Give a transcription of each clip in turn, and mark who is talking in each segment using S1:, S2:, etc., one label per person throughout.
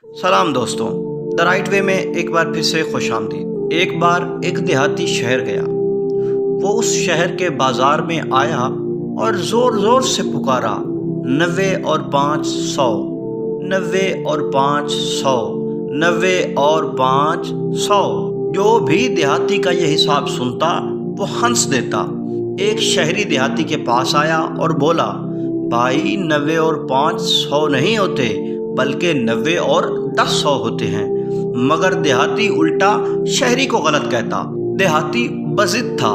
S1: سلام دوستوں، the right way میں ایک بار پھر سے خوش آمدید۔ ایک بار ایک دیہاتی شہر گیا۔ وہ اس شہر کے بازار میں آیا اور زور زور سے پکارا، 90 اور 500، 90 اور 500، 90 اور 500۔ جو بھی دیہاتی کا یہ حساب سنتا وہ ہنس دیتا۔ ایک شہری دیہاتی کے پاس آیا اور بولا، بھائی 90 اور 500 نہیں ہوتے بلکہ 90 اور 1000 ہوتے ہیں۔ مگر دیہاتی الٹا شہری کو غلط کہتا۔ دیہاتی بضد تھا،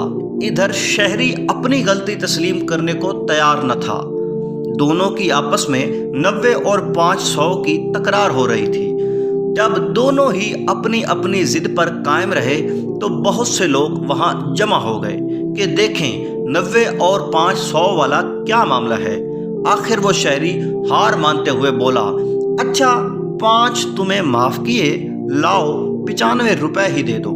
S1: ادھر شہری اپنی غلطی تسلیم کرنے کو تیار نہ تھا۔ دونوں کی آپس میں 90 اور 500 کی تکرار ہو رہی تھی۔ جب دونوں ہی اپنی اپنی ضد پر قائم رہے تو بہت سے لوگ وہاں جمع ہو گئے کہ دیکھیں 90 اور 500 والا کیا معاملہ ہے۔ آخر وہ شہری ہار مانتے ہوئے بولا، اچھا 5 تمہیں معاف کیے، لاؤ 95 روپے ہی دے دو۔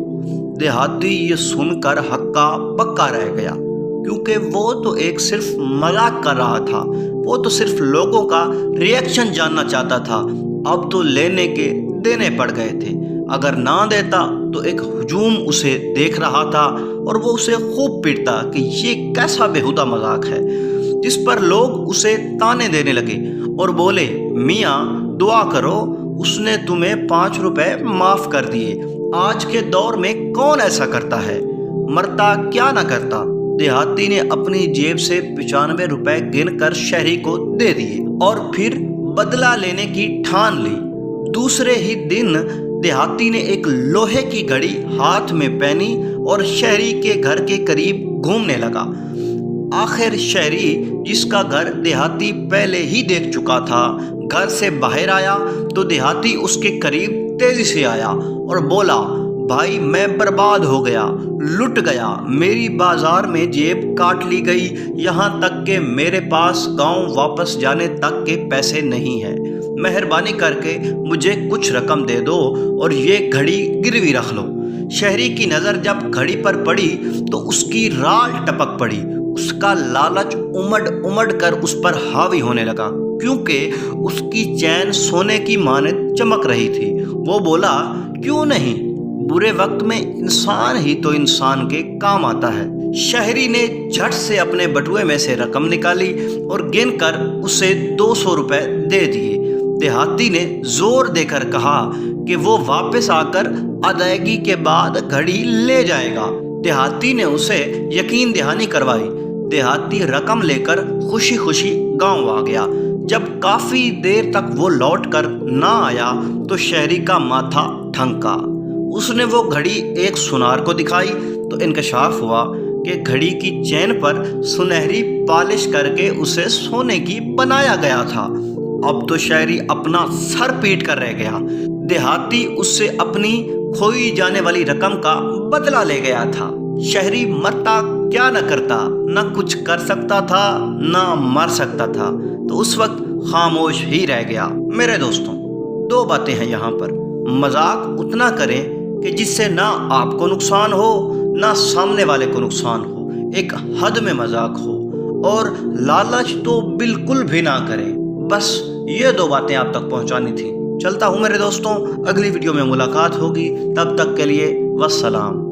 S1: دیہاتی یہ سن کر ہکا بکا رہ گیا، کیونکہ وہ تو ایک صرف مذاق کر رہا تھا، وہ تو صرف لوگوں کا ریئیکشن جاننا چاہتا تھا۔ اب تو لینے کے دینے پڑ گئے تھے۔ اگر نہ دیتا تو ایک ہجوم اسے دیکھ رہا تھا اور وہ اسے خوب پیٹتا کہ یہ کیسا بےہودہ مذاق ہے، جس پر لوگ اسے تانے دینے لگے اور بولے، میاں دعا کرو، اس نے تمہیں 5 روپے معاف کر دیے۔ آج کے دور میں کون ایسا کرتا ہے، مرتا کیا نہ کرتا۔ دیہاتی نے اپنی جیب سے 95 روپے گن کر شہری کو دے دیے اور پھر بدلہ لینے کی ٹھان لی۔ دوسرے ہی دن دیہاتی نے ایک لوہے کی گھڑی ہاتھ میں پہنی اور شہری کے گھر کے قریب گھومنے لگا۔ آخر شہری، جس کا گھر دیہاتی پہلے ہی دیکھ چکا تھا، گھر سے باہر آیا تو دیہاتی اس کے قریب تیزی سے آیا اور بولا، بھائی میں برباد ہو گیا، لٹ گیا، میری بازار میں جیب کاٹ لی گئی، یہاں تک کہ میرے پاس گاؤں واپس جانے تک کے پیسے نہیں ہیں۔ مہربانی کر کے مجھے کچھ رقم دے دو اور یہ گھڑی گروی رکھ لو۔ شہری کی نظر جب گھڑی پر پڑی تو اس کی رال ٹپک پڑی۔ اس کا لالچ امڈ امڈ کر اس پر حاوی ہونے لگا، کیونکہ اس کی چین سونے کی مانند چمک رہی تھی۔ وہ بولا، کیوں نہیں، برے وقت میں انسان ہی تو انسان کے کام آتا ہے۔ شہری نے جھٹ سے اپنے بٹوے میں سے رقم نکالی اور گن کر اسے 200 روپے دے دیے۔ دیہاتی نے زور دے کر کہا کہ وہ واپس آ کر ادائیگی کے بعد گھڑی لے جائے گا۔ دیہاتی نے اسے یقین دہانی کروائی۔ دیہاتی رقم لے کر خوشی خوشی گاؤں آ گیا۔ جب کافی دیر تک وہ لوٹ کر نہ آیا تو شہری کا ماتھا ٹھنکا۔ اس نے وہ گھڑی ایک سنار کو دکھائی تو انکشاف ہوا کہ گھڑی کی چین پر سنہری پالش کر کے اسے سونے کی بنایا گیا تھا۔ اب تو شہری اپنا سر پیٹ کر رہ گیا۔ دیہاتی اس سے اپنی کھوئی جانے والی رقم کا بدلہ لے گیا تھا۔ شہری مرتا کیا نہ کرتا، نہ کچھ کر سکتا تھا نہ مر سکتا تھا، تو اس وقت خاموش ہی رہ گیا۔ میرے دوستوں، 2 باتیں ہیں یہاں پر۔ مذاق اتنا کریں کہ جس سے نہ آپ کو نقصان ہو نہ سامنے والے کو نقصان ہو، ایک حد میں مذاق ہو، اور لالچ تو بالکل بھی نہ کریں۔ بس یہ 2 باتیں آپ تک پہنچانی تھیں۔ چلتا ہوں میرے دوستوں، اگلی ویڈیو میں ملاقات ہوگی، تب تک کے لیے والسلام۔